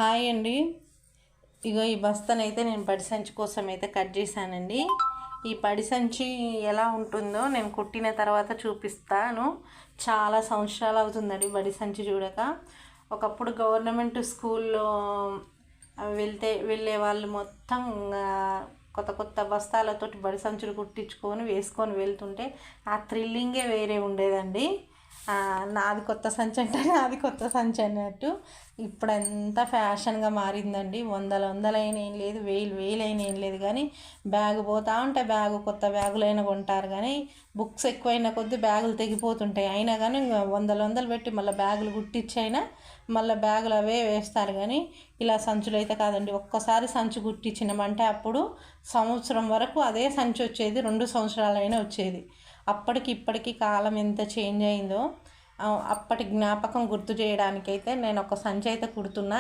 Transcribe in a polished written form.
Hi అండి. ఇగో ఈ బస్తానైతే నేను పడి సంచి కోసం అయితే కట్ చేశానండి. ఈ పడి సంచి ఎలా ఉంటుందో నేను కుట్టిన తర్వాత చూపిస్తాను. చాలా సంవత్సరాలు అవుతుందండి పడి సంచి చూడక. ఒకప్పుడు గవర్నమెంట్ స్కూల్లో వెళ్ళే వాళ్ళు మొత్తం కొత్త కొత్త బస్తాలతోటి బడి సంచులు కుట్టించుకొని వేసుకొని వెళ్తుంటే ఆ థ్రిల్లింగే వేరే ఉండేదండి. నాది కొత్త సంచి అంటే నాది కొత్త సంచి అన్నట్టు. ఇప్పుడు ఎంత ఫ్యాషన్గా మారిందండి. వందలైన ఏం లేదు, వేలైన ఏం లేదు, కానీ బ్యాగు పోతా ఉంటే కొత్త బ్యాగులైనా కొంటారు. కానీ బుక్స్ ఎక్కువైన కొద్దీ బ్యాగులు తెగిపోతుంటాయి. అయినా కానీ వందలు పెట్టి మళ్ళీ బ్యాగులు కుట్టించైనా మళ్ళీ బ్యాగులు అవే వేస్తారు. కానీ ఇలా సంచులు అయితే కాదండి. ఒక్కసారి సంచి కుట్టించినామంటే అప్పుడు సంవత్సరం వరకు అదే సంచి వచ్చేది, 2 సంవత్సరాలైనా వచ్చేది. అప్పటికి ఇప్పటికీ కాలం ఎంత చేంజ్ అయిందో అప్పటి జ్ఞాపకం గుర్తు చేయడానికైతే నేను ఒక సంచి అయితే కుడుతున్నా.